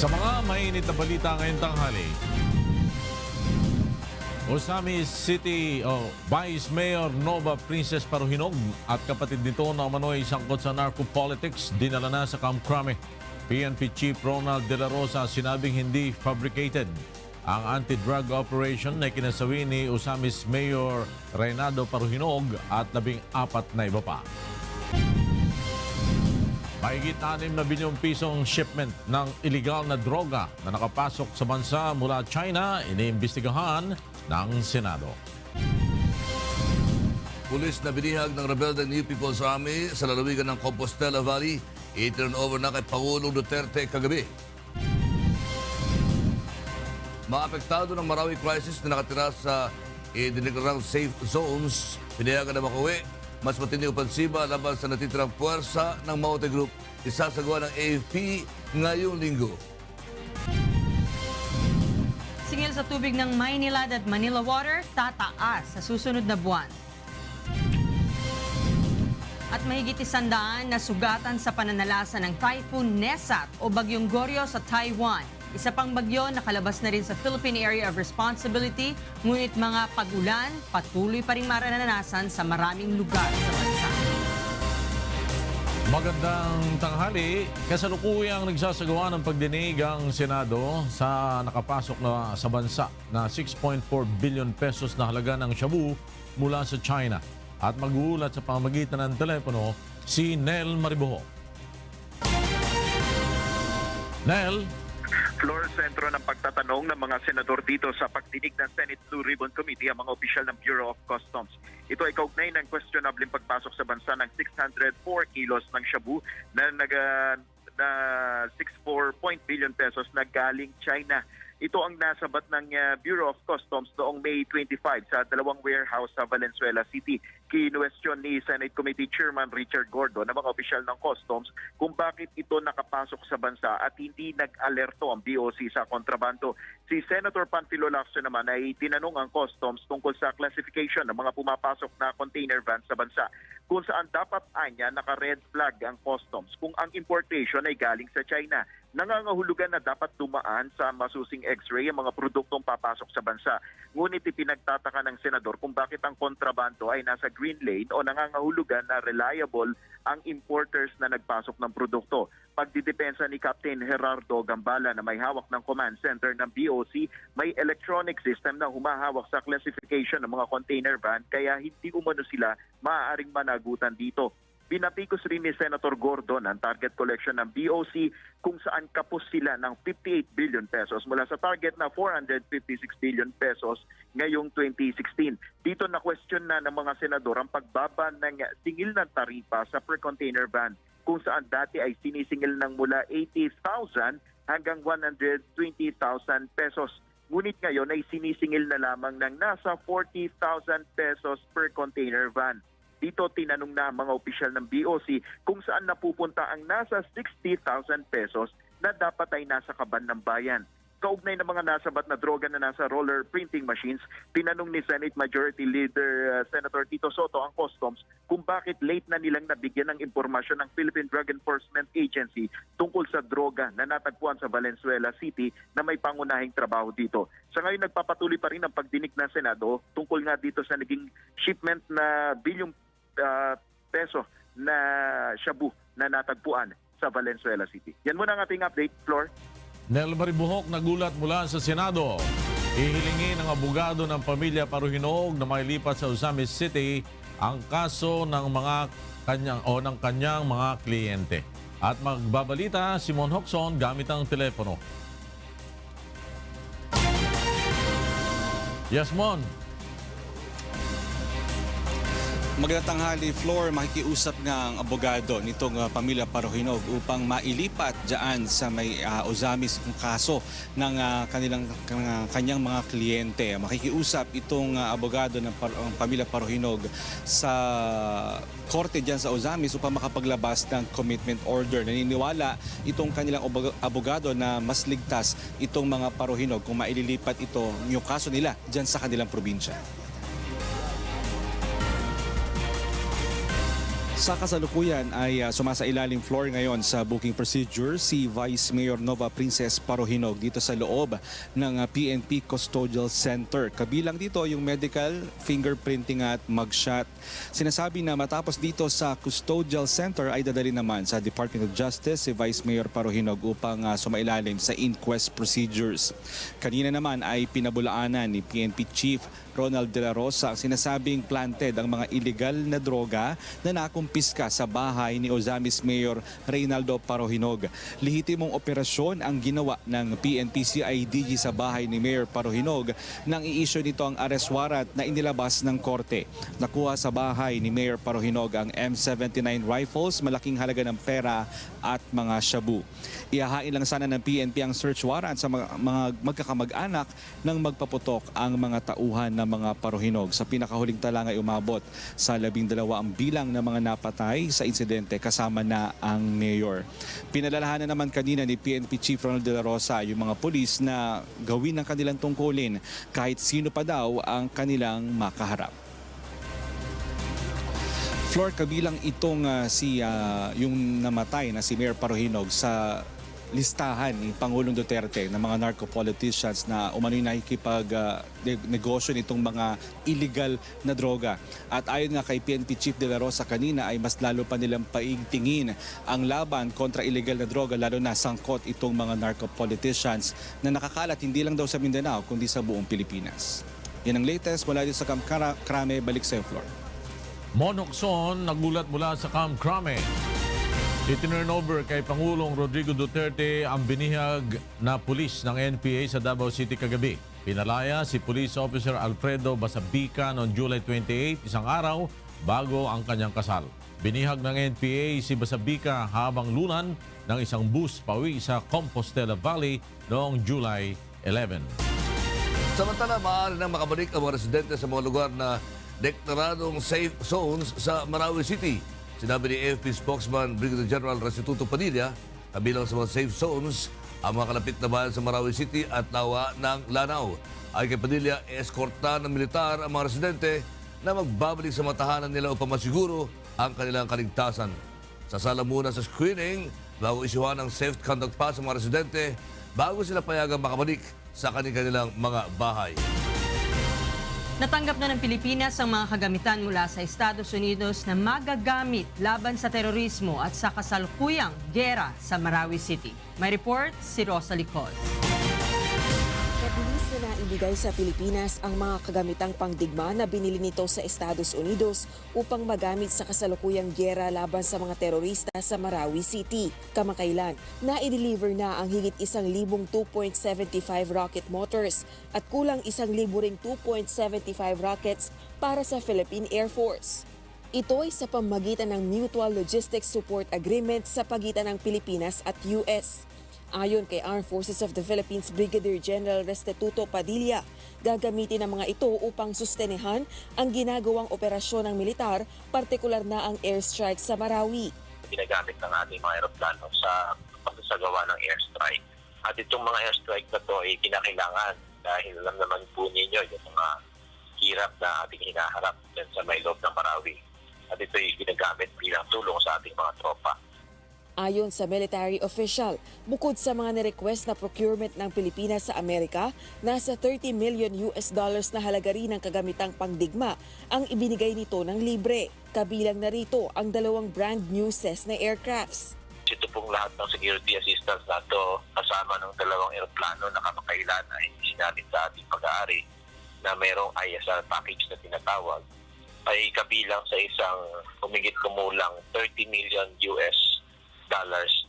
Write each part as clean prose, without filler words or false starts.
Sa mga mainit na balita ngayong tanghali, Osamis City Vice Mayor Nova Princess Paruhinog at kapatid nito na umano'y sangkot sa narco-politics dinala na sa Camp Crame. PNP Chief Ronald De La Rosa sinabing hindi fabricated ang anti-drug operation na kinasawi ni Osamis Mayor Reynaldo Paruhinog at 14 na iba pa. Mahigit 6 na bilyong pisong shipment ng illegal na droga na nakapasok sa bansa mula China, iniimbestigahan ng Senado. Pulis na binihag ng rebeldeng New People's Army sa lalawigan ng Compostela Valley, i-turn over na kay Pangulong Duterte kagabi. Maapektado ng Marawi crisis na nakatira sa dineklarang safe zones, pinayagan na makauwi. Mas matindi opensiba laban sa natitirang puwersa ng Maute Group, isasagawa ng AFP ngayong linggo. Singil sa tubig ng Maynilad at Manila Water, tataas sa susunod na buwan. At mahigit 100 na sugatan sa pananalasa ng Typhoon Nesat o Bagyong Goryo sa Taiwan. Isa pang bagyo nakalabas na rin sa Philippine Area of Responsibility, ngunit mga pag-ulan patuloy pa rin mararanasan sa maraming lugar sa bansa. Magandang tanghali. Kasalukuyang nagsasagawa ng pagdinig ang Senado sa nakapasok na sa bansa na 6.4 billion pesos na halaga ng shabu mula sa China. At mag-uulat sa pamamagitan ng telepono si Nel Maribojo. Nel? Floor sentro ng pagtatanong ng mga senador dito sa pagdinig ng Senate Blue Ribbon Committee ang mga opisyal ng Bureau of Customs. Ito ay kaugnay ng questionable pagpasok sa bansa ng 604 kilos ng shabu na 64 billion pesos na galing China. Ito ang nasabat ng Bureau of Customs noong May 25 sa dalawang warehouse sa Valenzuela City. Kinuwestiyon ni Senate Committee Chairman Richard Gordon ng mga opisyal ng Customs kung bakit ito nakapasok sa bansa at hindi nag-alerto ang BOC sa kontrabando. Si Senator Panfilo Lacson naman ay tinanong ang Customs tungkol sa classification ng mga pumapasok na container van sa bansa, kung saan dapat anya naka-red flag ang Customs kung ang importation ay galing sa China. Nangangahulugan na dapat dumaan sa masusing X-ray ang mga produktong papasok sa bansa. Ngunit ipinagtataka ng senador kung bakit ang kontrabando ay nasa green lane o nangangahulugan na reliable ang importers na nagpasok ng produkto. Pagdidepensa ni Captain Gerardo Gambala na may hawak ng command center ng BOC, may electronic system na humahawak sa classification ng mga container van kaya hindi umano sila maaaring managutan dito. Pinatikos rin ni Senator Gordon ang target collection ng BOC kung saan kapos sila ng 58 billion pesos mula sa target na 456 billion pesos ngayong 2016. Dito na question na ng mga senador ang pagbaba ng singil ng taripa sa per container van kung saan dati ay sinisingil ng mula 80,000 hanggang 120,000 pesos. Ngunit ngayon ay sinisingil na lamang ng nasa 40,000 pesos per container van. Dito tinanong na mga opisyal ng BOC kung saan napupunta ang nasa 60,000 pesos na dapat ay nasa kaban ng bayan. Kaugnay ng mga nasabat na droga na nasa roller printing machines, tinanong ni Senate Majority Leader Senator Tito Soto ang Customs kung bakit late na nilang nabigyan ng impormasyon ng Philippine Drug Enforcement Agency tungkol sa droga na natagpuan sa Valenzuela City na may pangunahing trabaho dito. Sa ngayon nagpapatuloy pa rin ang pagdinig ng Senado tungkol nga dito sa naging shipment na bilyong peso na shabu na natagpuan sa Valenzuela City. Yan muna ang ating update, Floor. Nel Maribojo nagulat mula sa Senado. Ihilingin ng abogado ng pamilya Paruhinog na mailipat sa Osamis City ang kaso ng kanyang mga kliyente. At magbabalita si Mon Hocson gamit ang telepono. Yes, Mon. Magandang tanghali, Floor. Makikiusap nga ang abogado nitong pamilya Paruhinog upang mailipat dyan sa may Osamis kung kaso ng kanyang mga kliyente. Makikiusap itong abogado ng pamilya Paruhinog sa korte dyan sa Osamis upang makapaglabas ng commitment order. Naniniwala itong kanilang abogado na mas ligtas itong mga Paruhinog kung maililipat ito yung kaso nila dyan sa kanilang probinsya. Sa kasalukuyan ay sumasailalim floor ngayon sa booking procedure si Vice Mayor Nova Princess Parohinog dito sa loob ng PNP Custodial Center. Kabilang dito yung medical, fingerprinting at mugshot. Sinasabi na matapos dito sa Custodial Center ay dadali naman sa Department of Justice si Vice Mayor Parohinog upang sumailalim sa inquest procedures. Kanina naman ay pinabulaanan ni PNP Chief Ronald De La Rosa ang sinasabing planted ang mga illegal na droga na nakumpiska sa bahay ni Ozamis Mayor Reynaldo Parohinog. Lehitimong operasyon ang ginawa ng PNP-CIDG sa bahay ni Mayor Parohinog nang i-issue nito ang arrest warrant na inilabas ng korte. Nakuha sa bahay ni Mayor Parohinog ang M79 rifles, malaking halaga ng pera at mga shabu. Ihahain lang sana ng PNP ang search warrant sa mga magkakamag-anak nang magpaputok ang mga tauhan ng mga Parohinog. Sa pinakahuling tala ay umabot sa 12 ang bilang ng mga napatay sa insidente kasama na ang mayor. Pinalalahanan naman kanina ni PNP Chief Ronald De La Rosa yung mga pulis na gawin ang kanilang tungkulin kahit sino pa daw ang kanilang makaharap. Floor, kabilang itong yung namatay na si Mayor Parohinog sa listahan ni Pangulong Duterte ng mga narco-politicians na umano'y nakikipag-negosyo nitong mga illegal na droga. At ayon nga kay PNP Chief De La Rosa kanina ay mas lalo pa nilang paigtingin ang laban kontra illegal na droga, lalo na sangkot itong mga narco-politicians na nakakalat hindi lang daw sa Mindanao kundi sa buong Pilipinas. Yan ang latest mula dito sa Camp Crame, balik sa floor. Monokson nagulat mula sa Camp Crame. I-turnover kay Pangulong Rodrigo Duterte ang binihag na pulis ng NPA sa Davao City kagabi. Pinalaya si Police Officer Alfredo Basabica noong July 28, isang araw bago ang kanyang kasal. Binihag ng NPA si Basabica habang lunan ng isang bus pauwi sa Compostela Valley noong July 11. Samantala, maaari nang makabalik ang mga residente sa mga lugar na deklaradong safe zones sa Marawi City. Sinabi ni AFP spokesman Brigadier General Restituto Padilla, kabilang sa mga safe zones ang mga kalapit na bayan sa Marawi City at Lawa ng Lanao. Ay kay Padilla, eskorta ng militar ang mga residente na magbabalik sa matahanan nila upang masiguro ang kanilang kaligtasan. Sasala muna sa screening bago isyuhan ng safe conduct pass sa mga residente bago sila payagang makabalik sa kanilang mga bahay. Natanggap na ng Pilipinas ang mga kagamitan mula sa Estados Unidos na magagamit laban sa terorismo at sa kasalukuyang giyera sa Marawi City. May report si Rosa Licos. Mabilis na naibigay sa Pilipinas ang mga kagamitang pangdigma na binili nito sa Estados Unidos upang magamit sa kasalukuyang giyera laban sa mga terorista sa Marawi City. Kamakailan, na-deliver na ang higit 1,000 2.75 rocket motors at kulang 1,000 ring 2.75 rockets para sa Philippine Air Force. Ito ay sa pamamagitan ng Mutual Logistics Support Agreement sa pagitan ng Pilipinas at US. Ayon kay Armed Forces of the Philippines Brigadier General Restituto Padilla, gagamitin ang mga ito upang sustenehan ang ginagawang operasyon ng militar, partikular na ang airstrike sa Marawi. Ginagamit ng ating mga aeroplano sa pagsasagawa ng airstrike. At itong mga airstrike na ito ay kinakailangan dahil alam naman po ninyo yung mga hirap na ating hinaharap dyan sa may loob ng Marawi. At ito ay ginagamit bilang tulong sa ating mga tropa. Ayon sa military official, bukod sa mga nirequest na procurement ng Pilipinas sa Amerika, nasa $30 million na halaga rin ng kagamitang pangdigma ang ibinigay nito ng libre. Kabilang na rito ang 2 brand new Cessna aircrafts. Ito pong lahat ng security assistance na ito kasama ng 2 aeroplano na kamakailan ay sinabi sa ating pag-aari na mayroong ISR package na tinatawag ay kabilang sa isang humigit kumulang $30 million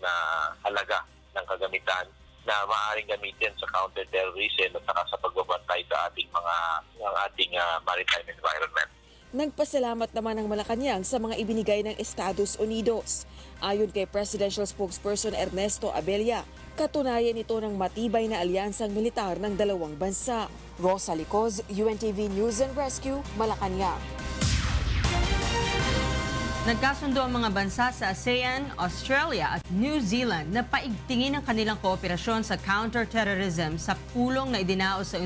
na halaga ng kagamitan na maaaring gamitin sa counter-terrorism at saka sa pagbabantay sa ating maritime environment. Nagpasalamat naman ang Malacanang sa mga ibinigay ng Estados Unidos. Ayon kay Presidential Spokesperson Ernesto Abella, katunayan ito ng matibay na alyansang militar ng dalawang bansa. Rosa Licos, UNTV News and Rescue, Malacanang. Nagkasundo ang mga bansa sa ASEAN, Australia at New Zealand na paigtingin ang kanilang kooperasyon sa counter-terrorism sa pulong na idinao sa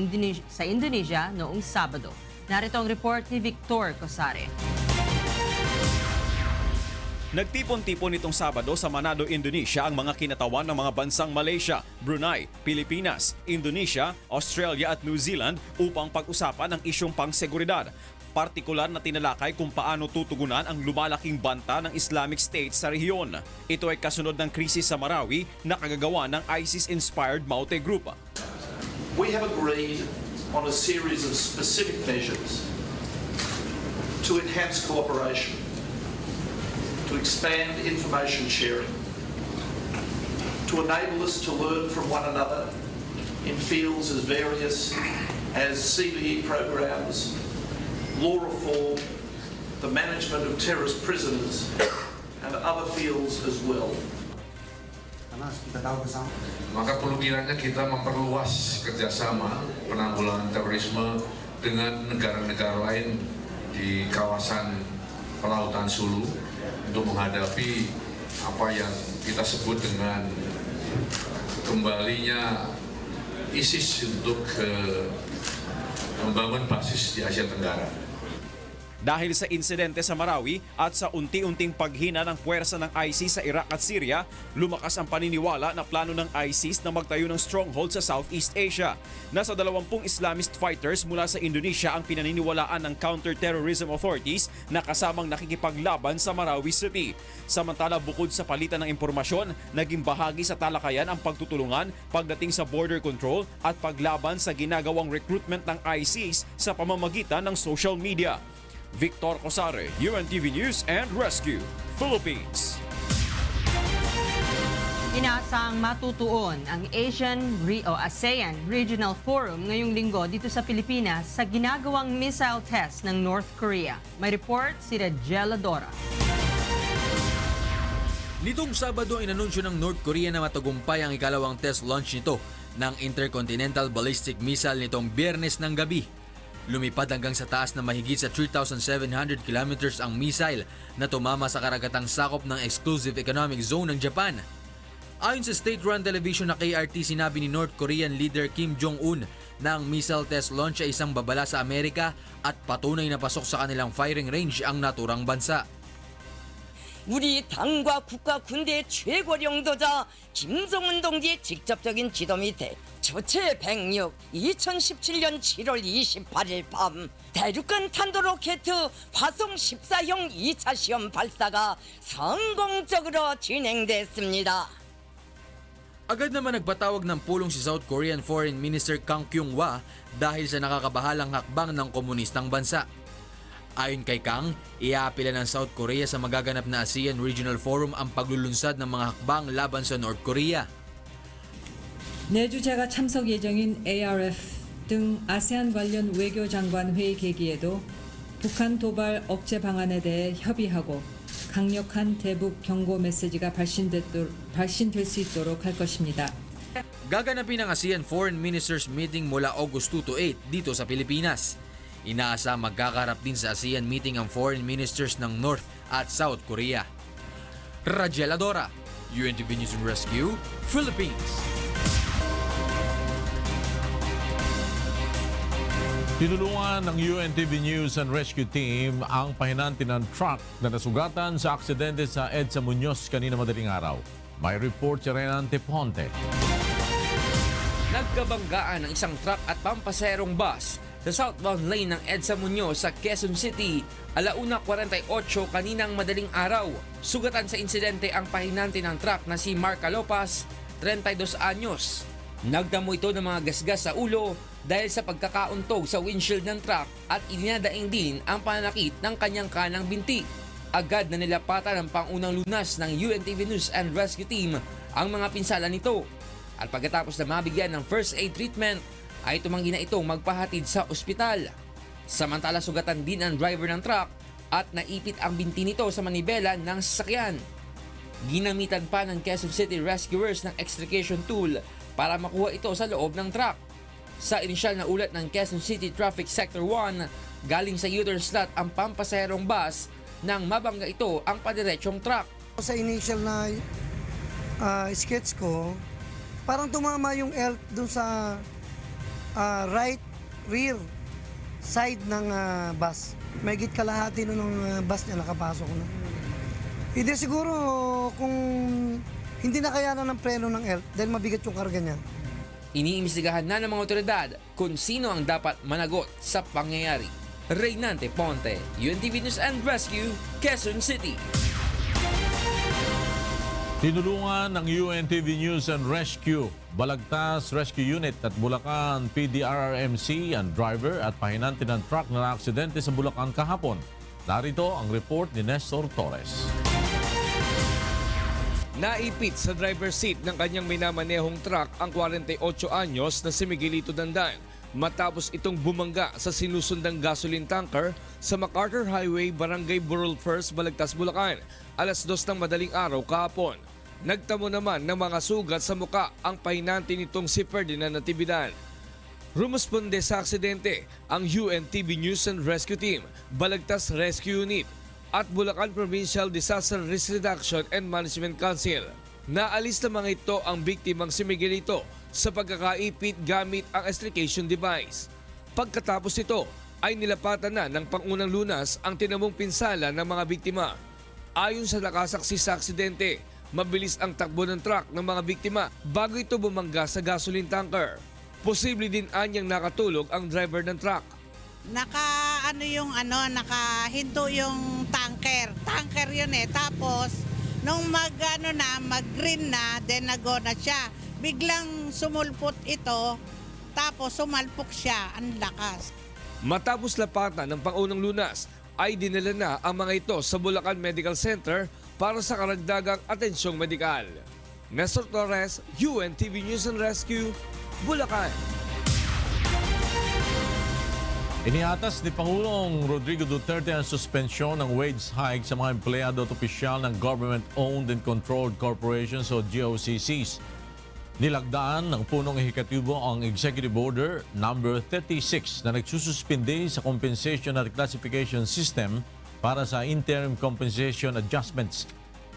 Indonesia noong Sabado. Narito ang report ni Victor Cosare. Nagtipon-tipon nitong Sabado sa Manado, Indonesia ang mga kinatawan ng mga bansang Malaysia, Brunei, Pilipinas, Indonesia, Australia at New Zealand upang pag-usapan ang isyong pangseguridad. Partikular na tinalakay kung paano tutugunan ang lumalaking banta ng Islamic State sa rehiyon. Ito ay kasunod ng krisis sa Marawi na kagagawa ng ISIS-inspired Maute Group. We have agreed on a series of specific measures to enhance cooperation, to expand information sharing, to enable us to learn from one another in fields as various as CBE programs, law reform, the management of terrorist prisoners, and other fields as well. Maka perlu kiranya kita memperluas kerjasama penanggulangan terorisme dengan negara-negara lain di kawasan Pelautan Sulu untuk menghadapi apa yang kita sebut dengan kembalinya ISIS untuk membangun basis di Asia Tenggara. Dahil sa insidente sa Marawi at sa unti-unting paghina ng puwersa ng ISIS sa Iraq at Syria, lumakas ang paniniwala na plano ng ISIS na magtayo ng stronghold sa Southeast Asia. Nasa 20 Islamist fighters mula sa Indonesia ang pinaniniwalaan ng counter-terrorism authorities na kasamang nakikipaglaban sa Marawi City. Samantala, bukod sa palitan ng impormasyon, naging bahagi sa talakayan ang pagtutulungan pagdating sa border control at paglaban sa ginagawang recruitment ng ISIS sa pamamagitan ng social media. Victor Cosare, UNTV News and Rescue, Philippines. Inaasang matutuon ang ASEAN Regional Forum ngayong linggo dito sa Pilipinas sa ginagawang missile test ng North Korea. May report si Rajela Dora. Nitong Sabado inanunsyo ng North Korea na matagumpay ang ikalawang test launch nito ng Intercontinental Ballistic Missile nitong Biyernes ng gabi. Lumipad hanggang sa taas na mahigit sa 3,700 kilometers ang missile na tumama sa karagatang sakop ng Exclusive Economic Zone ng Japan. Ayon sa state-run television na KRT, sinabi ni North Korean leader Kim Jong-un na ang missile test launch ay isang babala sa Amerika at patunay na pasok sa kanilang firing range ang naturang bansa. 우리 당과 국가 군대의 최고領導자 김정은 동지의 직접적인 지도 밑에 저체 106 2017년 7월 28일 밤 대륙간 탄도로켓 화성 14형 2차 시험 발사가 성공적으로 진행됐습니다. Agad naman nagpatawag ng pulong si South Korean Foreign Minister Kang Kyung-wha dahil sa nakakabahalang hakbang ng komunistang bansa. Ayon kay Kang, iaapila ng South Korea sa magaganap na ASEAN Regional Forum ang paglulunsad ng mga hakbang laban sa North Korea. 내주자가 참석 예정인 ARF 등 아세안 관련 외교장관 회의 계기에도 북한 도발 억제 방안에 대해 협의하고 강력한 대북 경고 메시지가 발신될 수 있도록 할 것입니다. Gaganapin ang ASEAN Foreign Ministers Meeting mula August 2 to 8 dito sa Pilipinas. Inaasa magkakaharap din sa ASEAN meeting ang foreign ministers ng North at South Korea. Rajela Dora, UNTV News and Rescue, Philippines. Tinulungan ng UNTV News and Rescue Team ang pahinanti ng truck na nasugatan sa aksidente sa EDSA Muñoz kanina madaling araw. May report si Renante Ponte. Nagkabanggaan ng isang truck at pampaserong bus sa southbound lane ng EDSA Muñoz sa Quezon City, 1:48 kaninang madaling araw. Sugatan sa insidente ang pahinante ng truck na si Marca Lopas, 32 anyos. Nagdamo ito ng mga gasgas sa ulo dahil sa pagkakauntog sa windshield ng truck at ininadaing din ang pananakit ng kanyang kanang binti. Agad na nilapatan ng pangunang lunas ng UNTV News and Rescue Team ang mga pinsala nito. At pagkatapos na mabigyan ng first aid treatment, ay tumanggi na itong magpahatid sa ospital. Samantala, sugatan din ang driver ng truck at naipit ang binti nito sa manibela ng sasakyan. Ginamitan pa ng Quezon City rescuers ng extrication tool para makuha ito sa loob ng truck. Sa inisyal na ulat ng Quezon City Traffic Sector 1, galing sa U-turn slot ang pampasaherong bus nang mabangga ito ang padiretsyong truck. Sa initial na sketch ko, parang tumama yung elk dun sa right rear side ng bus. Mahigit kalahati ng bus niya nakapasok na. Hindi siguro kung hindi na kayanan ng preno ng ELF dahil mabigat yung karga niya. Iniimbestigahan na ng mga otoridad kung sino ang dapat managot sa pangyayari. Reynante Ponte, UNTV News and Rescue, Quezon City. Tinulungan ng UNTV News and Rescue, Balagtas Rescue Unit at Bulacan PDRRMC ang driver at pahinante ng truck na naaksidente sa Bulacan kahapon. Narito ang report ni Nestor Torres. Naipit sa driver's seat ng kanyang minamanehong truck ang 48 anyos na si Miguelito Dandan matapos itong bumangga sa sinusundang gasoline tanker sa MacArthur Highway, Barangay Burol First, Balagtas, Bulacan, alas 2 ng madaling araw kahapon. Nagtamo naman ng mga sugat sa muka ang pahinante nitong si Ferdinand Natividad. Rumusponde sa aksidente ang UNTV News and Rescue Team, Balagtas Rescue Unit at Bulacan Provincial Disaster Risk Reduction and Management Council. Naalis na mga ito ang biktimang si Miguelito sa pagkakaipit gamit ang extrication device. Pagkatapos ito ay nilapatan na ng pangunang lunas ang tinamong pinsala ng mga biktima. Ayon sa nakasaksi sa aksidente, mabilis ang takbo ng truck ng mga biktima bago ito bumangga sa gasoline tanker. Posible din anyang nakatulog ang driver ng truck. Nakahinto yung tanker. Tanker yun eh. Tapos, nung mag-green na, then nag-go na siya. Biglang sumulpot ito, tapos sumalpok siya. Ang lakas. Matapos lapatan ng pangunang lunas, ay dinala na ang mga ito sa Bulacan Medical Center para sa karagdagang atensyong medikal. Nestor Torres, UNTV News and Rescue, Bulacan. Iniatas ni Pangulong Rodrigo Duterte ang suspensyon ng wage hike sa mga empleyado at opisyal ng government-owned and controlled corporations o GOCCs. Nilagdaan ng punong ehekutibo ang Executive Order number 36 na nagsususpinde sa compensation at classification system para sa interim compensation adjustments.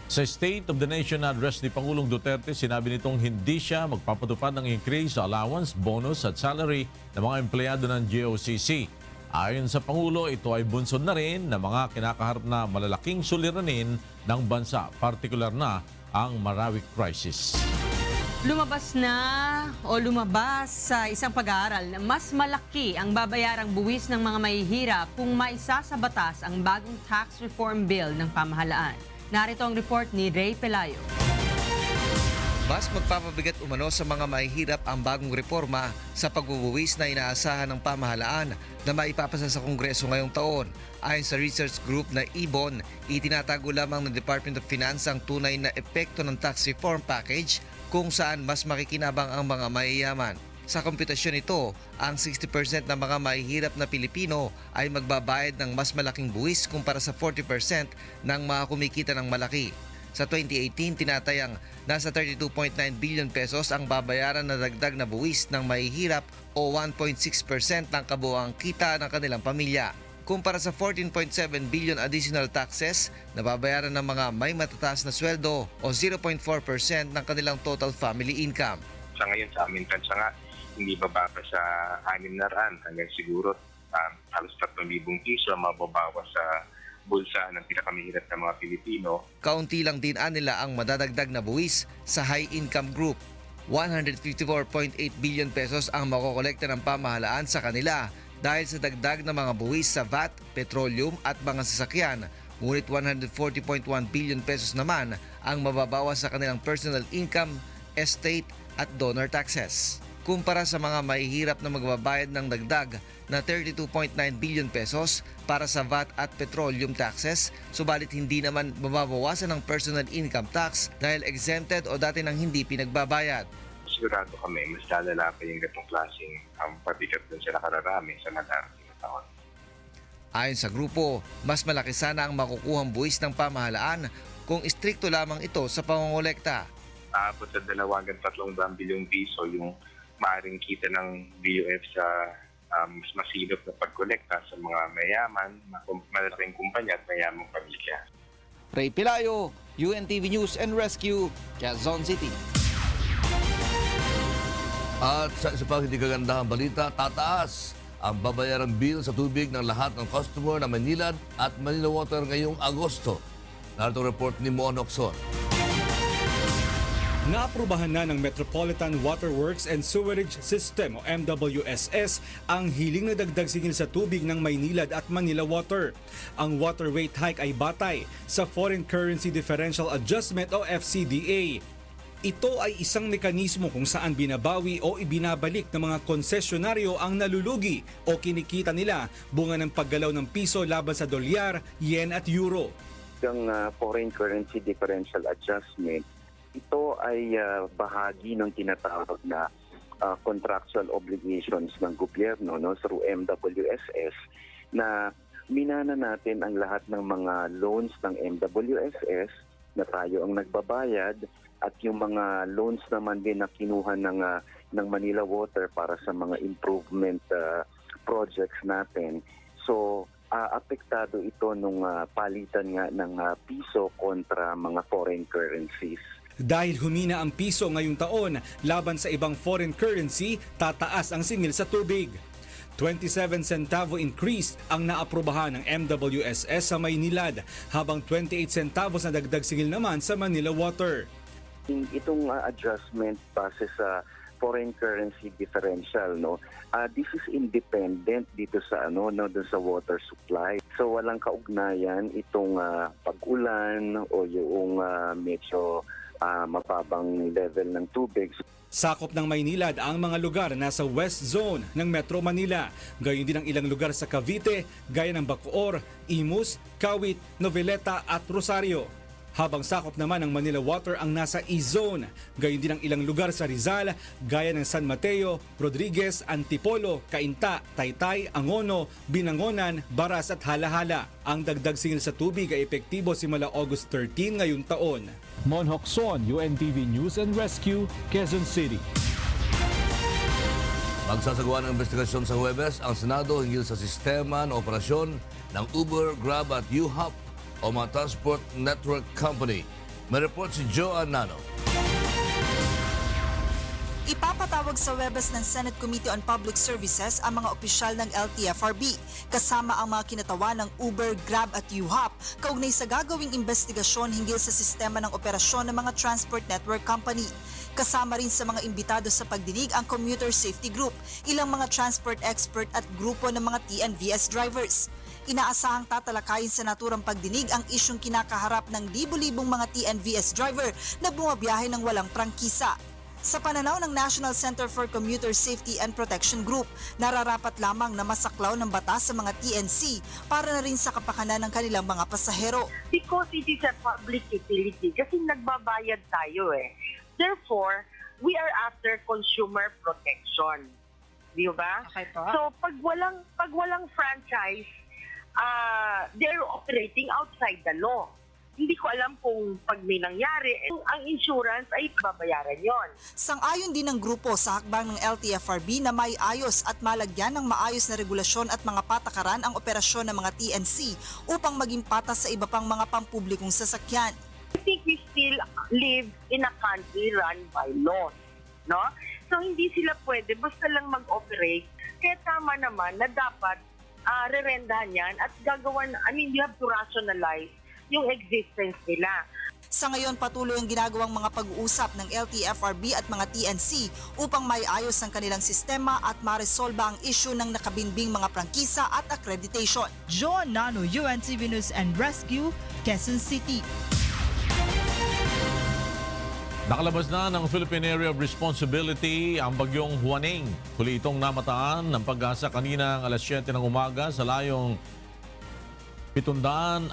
Sa State of the Nation address ni Pangulong Duterte, sinabi nitong hindi siya magpapatupad ng increase sa allowance, bonus at salary ng mga empleyado ng GOCC. Ayon sa Pangulo, ito ay bunsod na rin ng mga kinakaharap na malalaking suliranin ng bansa, partikular na ang Marawi crisis. Lumabas sa isang pag-aaral na mas malaki ang babayarang buwis ng mga mahihirap kung maisa sa batas ang bagong tax reform bill ng pamahalaan. Narito ang report ni Ray Pelayo. Mas magpapabigat umano sa mga mahihirap ang bagong reforma sa pagbubuwis na inaasahan ng pamahalaan na maipapasa sa Kongreso ngayong taon. Ayon sa research group na IBON, itinatago lamang ng Department of Finance ang tunay na epekto ng tax reform package kung saan mas makikinabang ang mga mayayaman. Sa komputasyon ito, ang 60% ng mga mahihirap na Pilipino ay magbabayad ng mas malaking buwis kumpara sa 40% ng mga kumikita ng malaki. Sa 2018, tinatayang nasa 32.9 billion pesos ang babayaran na dagdag na buwis ng mahihirap o 1.6% ng kabuuang kita ng kanilang pamilya. Kumpara sa 14.7 billion additional taxes na babayaran ng mga may matataas na sweldo o 0.4% ng kanilang total family income. Sa ngayon sa aming bansa nga, hindi bababa sa 600 hanggang siguro halos 3,000 piso ang mababawas sa bulsa ng pinakamahirap ng mga Pilipino. Kaunti lang din nila ang madadagdag na buwis sa high-income group. 154.8 billion pesos ang makokolekta ng pamahalaan sa kanila dahil sa dagdag na mga buwis sa VAT, petroleum at mga sasakyan. Ngunit 140.1 billion pesos naman ang mababawas sa kanilang personal income, estate at donor taxes. Kumpara sa mga mahihirap na magbabayad ng dagdag na 32.9 billion pesos para sa VAT at petroleum taxes, subalit hindi naman mababawasan ng personal income tax dahil exempted o dati nang hindi pinagbabayad. Sigurado kami, mas lalala pa yung gatong klaseng pabigat dun sa nakararami sa nadarating na taon. Ayon sa grupo, mas malaki sana ang makukuhang buwis ng pamahalaan kung istrikto lamang ito sa pangongolekta. Aabot sa 2 hanggang 3 bilyong piso yung maaaring kita ng BUF sa mas masilop na pagkolekta sa mga mayaman, malalaking kumpanya at mayamang pamilya. Ray Pelayo, UNTV News and Rescue, Quezon City. At sa isa pang hindi kagandahang balita, tataas ang babayarang bill sa tubig ng lahat ng customer na Manilad at Manila Water ngayong Agosto. Narito ang report ni Mon Ocson. Naaprubahan na ng Metropolitan Water Works and Sewerage System o MWSS ang hiling na dagdag singil sa tubig ng Maynilad at Manila Water. Ang water rate hike ay batay sa Foreign Currency Differential Adjustment o FCDA. Ito ay isang mekanismo kung saan binabawi o ibinabalik ng mga konsesyonaryo ang nalulugi o kinikita nila bunga ng paggalaw ng piso laban sa dolyar, yen at euro. Ang Foreign Currency Differential Adjustment, ito ay bahagi ng tinatawag na contractual obligations ng gobyerno through MWSS na minana natin ang lahat ng mga loans ng MWSS na tayo ang nagbabayad at yung mga loans naman din na kinuha ng Manila Water para sa mga improvement projects natin. So, apektado ito nung palitan nga ng piso kontra mga foreign currencies. Dahil humina ang piso ngayong taon laban sa ibang foreign currency, tataas ang singil sa tubig. 27 centavo increase ang naaprubahan ng MWSS sa Maynilad, habang 28 centavos na dagdag singil naman sa Manila Water. Itong adjustment base sa foreign currency differential, this is independent dito sa doon sa water supply. So walang kaugnayan itong pag-ulan o yung medyo mababang level ng tubig. Sakop ng Maynilad ang mga lugar na nasa West Zone ng Metro Manila. Gayon din ang ilang lugar sa Cavite, gaya ng Bacoor, Imus, Kawit, Noveleta at Rosario. Habang sakop naman ng Manila Water ang nasa E-Zone. Gayon din ang ilang lugar sa Rizal, gaya ng San Mateo, Rodriguez, Antipolo, Cainta, Taytay, Angono, Binangonan, Baras at Halahala. Ang dagdag singil sa tubig ay epektibo simula August 13 ngayong taon. Mon Ocson, UNTV News and Rescue, Quezon City. Magsasagawa ng investigasyon sa Huwebes ang Senado hinggil sa sistema ng operasyon ng Uber, Grab at U-Hop o mga transport network company. May report si Joan Nano. Ipapatawag sa Huwebes ng Senate Committee on Public Services ang mga opisyal ng LTFRB, kasama ang mga kinatawan ng Uber, Grab at U-Hop, kaugnay sa gagawing investigasyon hinggil sa sistema ng operasyon ng mga transport network company. Kasama rin sa mga imbitado sa pagdinig ang Commuter Safety Group, ilang mga transport expert at grupo ng mga TNVS drivers. Inaasahang tatalakayin sa naturang pagdinig ang isyong kinakaharap ng libu-libong mga TNVS driver na bumabiyahe ng walang prangkisa. Sa pananaw ng National Center for Commuter Safety and Protection Group, nararapat lamang na masaklaw ng batas sa mga TNC para na rin sa kapakanan ng kanilang mga pasahero. Because it is a public utility, kasi nagbabayad tayo eh. Therefore, we are after consumer protection. Di ba? Okay po. So pag walang franchise, they're operating outside the law. Hindi ko alam kung pag may nangyari, ang insurance ay babayaran yon. Sang-ayon din ng grupo sa hakbang ng LTFRB na may ayos at malagyan ng maayos na regulasyon at mga patakaran ang operasyon ng mga TNC upang maging patas sa iba pang mga pampublikong sasakyan. I think we still live in a country run by law. No? So hindi sila pwede basta lang mag-operate. Kaya tama naman na dapat rerendahan yan at gagawan, you have to rationalize yung existence nila. Sa ngayon, patuloy ang ginagawang mga pag-uusap ng LTFRB at mga TNC upang maiayos ang kanilang sistema at maresolba ang issue ng nakabinbing mga prangkisa at accreditation. Joan Nano, UNTV News and Rescue, Quezon City. Nakalabas na ng Philippine Area of Responsibility ang bagyong Juaning. Huli itong namataan ng Pag-asa kanina alas 7 ng umaga sa layong 750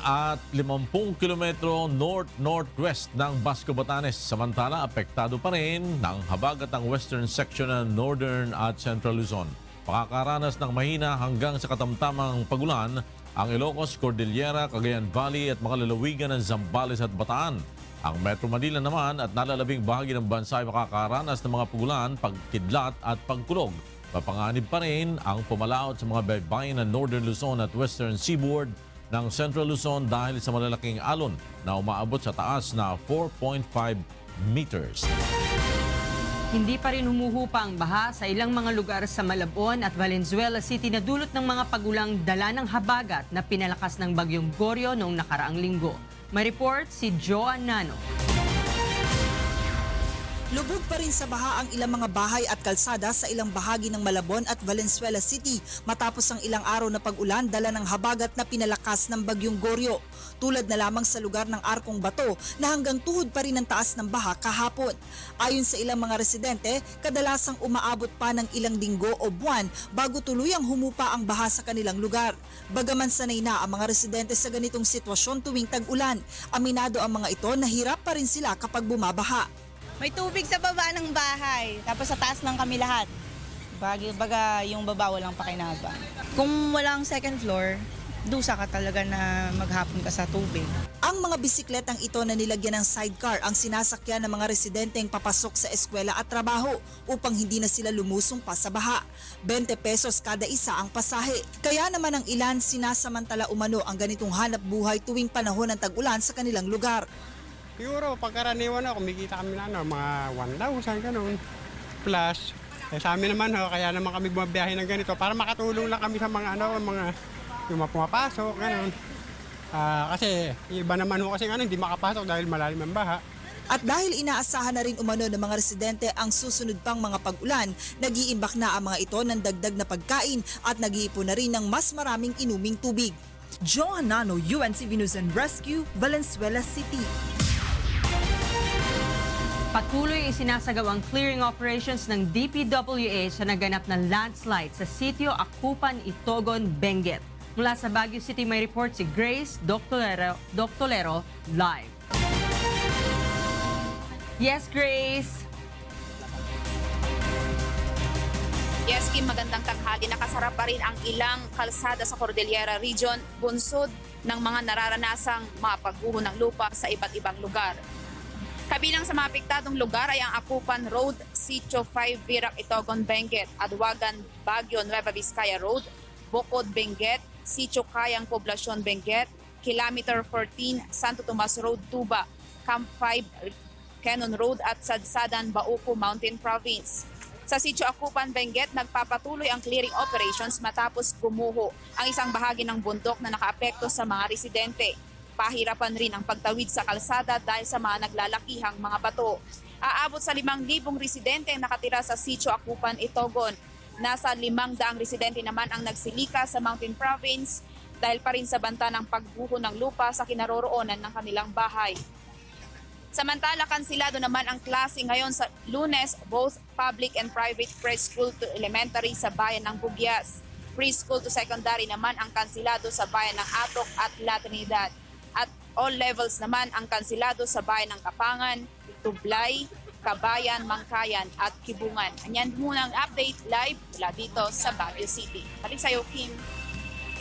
kilometro north-northwest ng Basco, Batanes. Samantala, apektado pa rin ng habagat ang western section ng Northern at Central Luzon. Pakakaranas ng mahina hanggang sa katamtamang pagulan ang Ilocos, Cordillera, Cagayan Valley at mga lalawigan ng Zambales at Bataan. Ang Metro Manila naman at nalalabing bahagi ng bansa ay makakaranas ng mga pagulan, pagkidlat at pagkulog. Papanganib pa rin ang pumalaot sa mga baybayin ng Northern Luzon at Western Seaboard ng Central Luzon dahil sa malalaking alon na umaabot sa taas na 4.5 meters. Hindi pa rin humuhupa ang baha sa ilang mga lugar sa Malabon at Valenzuela City na dulot ng mga pagulang dala ng habagat na pinalakas ng bagyong Goryo noong nakaraang linggo. May report si Joan Nano. Lubog pa rin sa baha ang ilang mga bahay at kalsada sa ilang bahagi ng Malabon at Valenzuela City matapos ang ilang araw na pag-ulan dala ng habagat na pinalakas ng bagyong Goryo. Tulad na lamang sa lugar ng Arkong Bato na hanggang tuhod pa rin ang taas ng baha kahapon. Ayon sa ilang mga residente, kadalasang umaabot pa ng ilang linggo o buwan bago tuluyang humupa ang baha sa kanilang lugar. Bagaman sanay na ang mga residente sa ganitong sitwasyon tuwing tag-ulan, aminado ang mga ito na hirap pa rin sila kapag bumabaha. May tubig sa baba ng bahay, tapos sa taas lang kami lahat. Baga yung baba walang pakinabang. Kung walang second floor, dusa ka talaga na maghapon ka sa tubig. Ang mga bisikletang ito na nilagyan ng sidecar ang sinasakyan ng mga residenteng papasok sa eskwela at trabaho upang hindi na sila lumusong pa sa baha. 20 pesos kada isa ang pasahe. Kaya naman ang ilan sinasamantala umano ang ganitong hanap buhay tuwing panahon ng tag-ulan sa kanilang lugar. Siguro pagkaraniwan kumikita kami na mga 1,000 ganun plus. Sa amin naman kaya naman kami bumabiyahe ng ganito para makatulong lang kami sa mga mga yung pumapasok ganun. Kasi iba naman kasi hindi makapasok dahil malalim ang baha. At dahil inaasahan na rin umano ng mga residente ang susunod pang mga pag-ulan, nag-iimbak na ang mga ito ng dagdag na pagkain at nag-iipon na rin ng mas maraming inuming tubig. Joan Nano, UNTV News and Rescue, Valenzuela City. Patuloy isinasagawang clearing operations ng DPWH sa naganap na landslide sa sitio Akupan, Itogon, Benguet. Mula sa Baguio City may report si Grace Doctolero live. Yes, Grace. Yes, Kim, magandang tanghali. Nakasara pa rin ang ilang kalsada sa Cordillera Region, bunsod ng mga nararanasang mapagguho ng lupa sa iba't ibang lugar. Kabilang sa mga apektadong lugar ay ang Akupan Road, Sitio 5, Virac, Itogon, Benguet, Aduagan, Baguio, Nueva Vizcaya Road, Bocod, Benguet, Sitio Kayang, Poblacion, Benguet, Kilometer 14, Santo Tomas Road, Tuba, Camp 5, Cannon Road at Sadsadan, Bauco, Mountain Province. Sa Sitio Akupan, Benguet, nagpapatuloy ang clearing operations matapos gumuho ang isang bahagi ng bundok na nakaapekto sa mga residente. Pahirapan rin ang pagtawid sa kalsada dahil sa mga naglalakihang mga bato. Aabot sa 5,000 residente ang nakatira sa Sitio Akupan, Itogon. Nasa 500 residente naman ang nagsilika sa Mountain Province dahil pa rin sa banta ng pagguho ng lupa sa kinaroroonan ng kanilang bahay. Samantala, kansilado naman ang klase ngayon sa Lunes, both public and private preschool to elementary sa bayan ng Bugyas. Preschool to secondary naman ang kansilado sa bayan ng Atok at La Trinidad. At all levels naman ang kansilado sa bayan ng Kapangan, Tublay, Kabayan, Mangkayan at Kibungan. Anyan muna ang update live mula dito sa Baguio City. Balik sa'yo, Kim.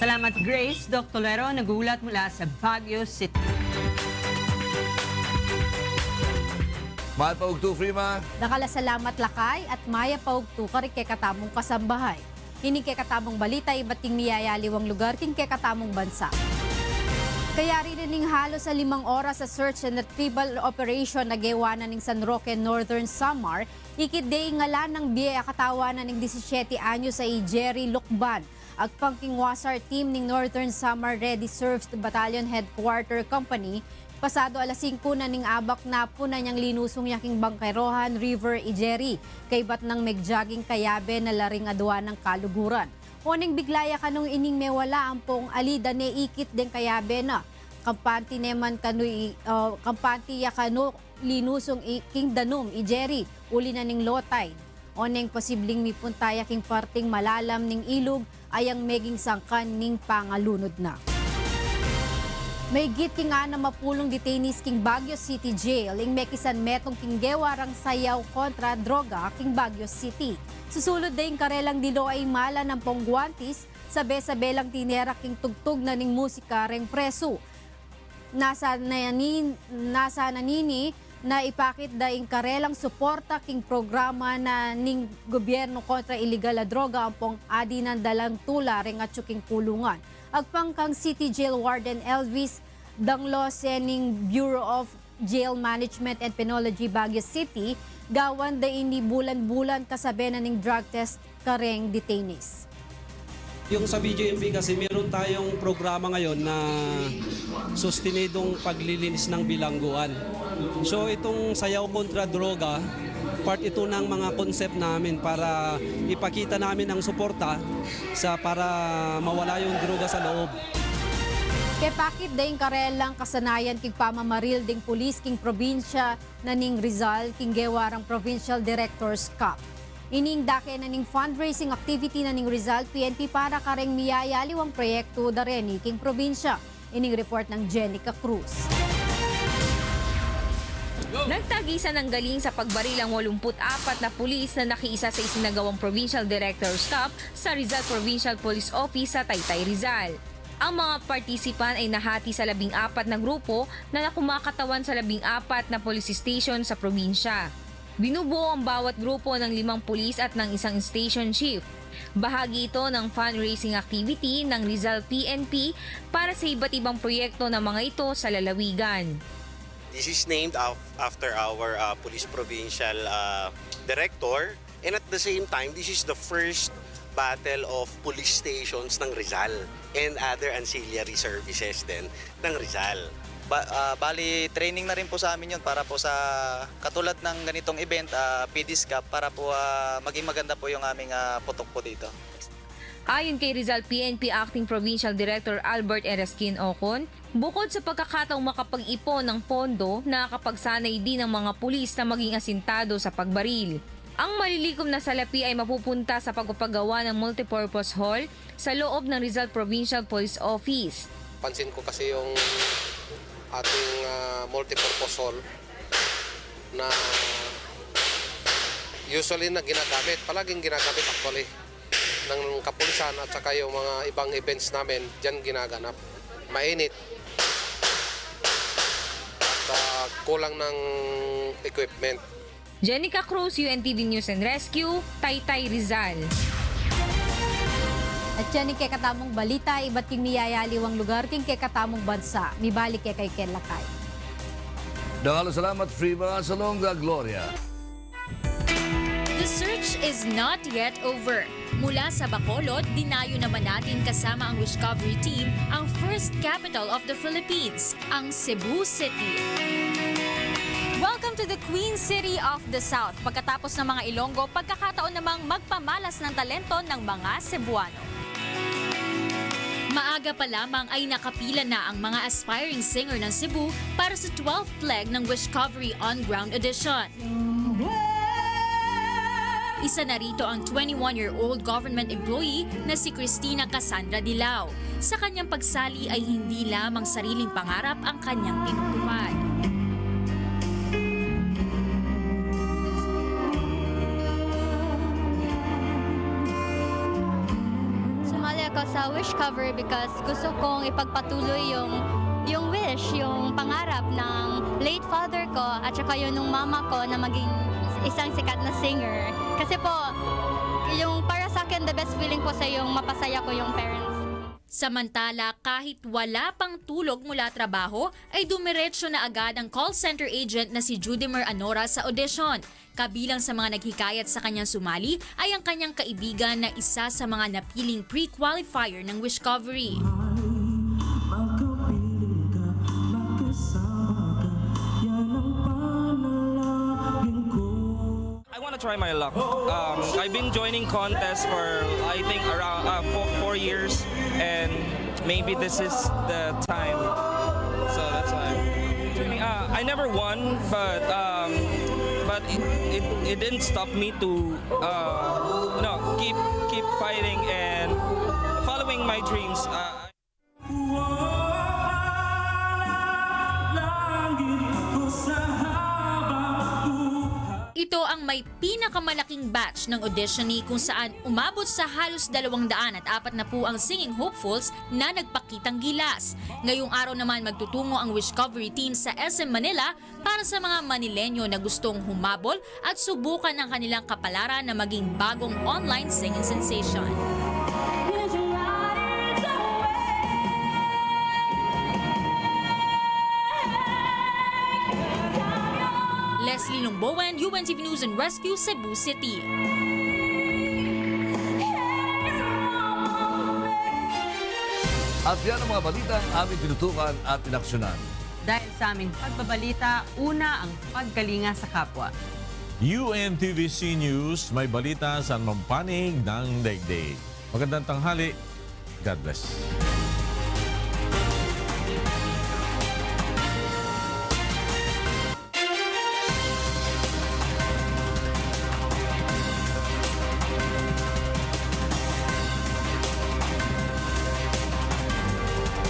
Salamat, Grace Doctolero, nagulat mula sa Baguio City. Mahal pa ugto, Freema. Nakalasalamat lakay at maya pa ugto kari kay katamong kasambahay. Hini kay katamong balita iba't ting miyayaliwang lugar king kay katamong bansa. Kaya rin halos sa 5 oras sa search and retrieval operation na gewanan ng San Roque, Northern Samar, ikidday ngalan ng biya katawanan ng 17 anyo sa Jerry Lukban. Ang pangkingwasar team ng Northern Samar Ready Serves Battalion Headquarter Company, pasado alas 5 na ning abak na po na niyang linusong yaking Bangkairohan River Ijeri, kay bat ng megjaging kayabe na laring adwa ng kaluguran. Oning biglaya kanong ining mewala ang pong alida ne ikit den kayabe na. Kampanti neman kanoy kampanti ya kano linusong king danum Ijeri uli na ning lotay. Oneng posibleng mipuntaya king parting malalam ning ilog ayang meging sangkan ning pangalunod na. May git king na mapulong detainees king Baguio City Jail ing mekisan metong king gewarang sayaw kontra droga king Baguio City. Susulod din karelang dilo ay mala ng pongguantis, sabe-sabe lang tinera king tugtog na ning musika reng preso. Nasa nanini na ipakit daing karelang suporta king programa na ning gobyerno kontra illegal na droga ang pong adi ng dalang tula reng at king kulungan. Agpang kang City Jail Warden Elvis Danglose ning Bureau of Jail Management and Penology Baguio City, gawan da ini bulan-bulan kasabi na ning drug test kareng detainees. Yung sa BJMP kasi meron tayong programa ngayon na sustinidong paglilinis ng bilangguan. So itong sayaw kontra droga, part ito ng mga concept namin para ipakita namin ang suporta para mawala yung droga sa loob. Kay pakit daing karelang kasanayan king pamamaril ding pulis king probinsya na ning Rizal king gewarang Provincial Directors Cup. Ining dake na ning fundraising activity na ning Rizal PNP para kareng miyayaliw ang proyekto dareni king probinsya. Ining report ng Jenica Cruz. Nagtagisan ng galing sa pagbaril ang 84 na pulis na nakiisa sa isinagawang Provincial Directors Cup sa Rizal Provincial Police Office sa Taytay, Rizal. Ang mga partisipan ay nahati sa 14 na grupo na nakumakatawan sa 14 na police station sa probinsya. Binubuo ang bawat grupo ng 5 pulis at ng isang station chief. Bahagi ito ng fundraising activity ng Rizal PNP para sa iba't ibang proyekto ng mga ito sa lalawigan. This is named after our police provincial director, and at the same time, this is the first battle of police stations ng Rizal and other ancillary services din ng Rizal. Bali, training na rin po sa amin yun para po sa katulad ng ganitong event, PDS Cup, para po maging maganda po yung aming putok po dito. Ayon kay Rizal PNP Acting Provincial Director Albert Eraskin Ocon, bukod sa pagkakataong makapag-ipon ng pondo, nakakapagsanay din ng mga pulis na maging asintado sa pagbaril. Ang malilikom na salapi ay mapupunta sa pagpapagawa ng multipurpose hall sa loob ng Rizal Provincial Police Office. Pansin ko kasi yung ating multipurpose hall na usually na ginagamit, palaging ginagamit actually ng kapulisan at saka yung mga ibang events namin, dyan ginaganap. Mainit at kulang ng equipment. Jenica Cruz, UNTV News and Rescue, Taytay, Rizal. At yan kay katamong balita, iba't king miyayaliw ang lugar king kay katamong bansa. Mibalik kay Ken Lakay. Dahil salamat, Frima Salonga Gloria. The search is not yet over. Mula sa Bacolod, dinayo naman natin kasama ang Discovery Team ang first capital of the Philippines, ang Cebu City. Welcome to the Queen City of the South. Pagkatapos ng mga Ilonggo, pagkakataon namang magpamalas ng talento ng mga Cebuano. Maaga pa lamang ay nakapila na ang mga aspiring singer ng Cebu para sa 12th leg ng Discovery On Ground Edition. Isa na rito ang 21-year-old government employee na si Cristina Cassandra Dilao. Sa kanyang pagsali ay hindi lamang sariling pangarap ang kanyang tinutupad. Sumali ako sa Discovery because gusto kong ipagpatuloy yung wish, yung pangarap ng late father ko at saka yun ng mama ko na maging isang sikat na singer. Kasi po, yung para sa akin, the best feeling po sa yung mapasaya ko yung parents. Samantala, kahit wala pang tulog mula trabaho, ay dumiretso na agad ang call center agent na si Judimer Anora sa audition. Kabilang sa mga naghikayat sa kanyang sumali ay ang kanyang kaibigan na isa sa mga napiling pre-qualifier ng Discovery. I want to try my luck. I've been joining contests for I think around 4 years, and maybe this is the time. So that's why. I never won, but it didn't stop me to keep fighting and following my dreams. Ito ang may pinakamalaking batch ng auditionee kung saan umabot sa halos 240 ang singing hopefuls na nagpakitang gilas. Ngayong araw naman magtutungo ang Discovery Team sa SM Manila para sa mga Manilenyo na gustong humabol at subukan ang kanilang kapalaran na maging bagong online singing sensation. Leslie Longbowen, UNTV News and Rescue, Cebu City. At yan ang mga balita ang aming tinutukan at inaksyonan. Dahil sa aming pagbabalita, una ang pagkalinga sa kapwa. UNTVC News, may balita sa mampanig ng daigdig. Magandang tanghali. God bless.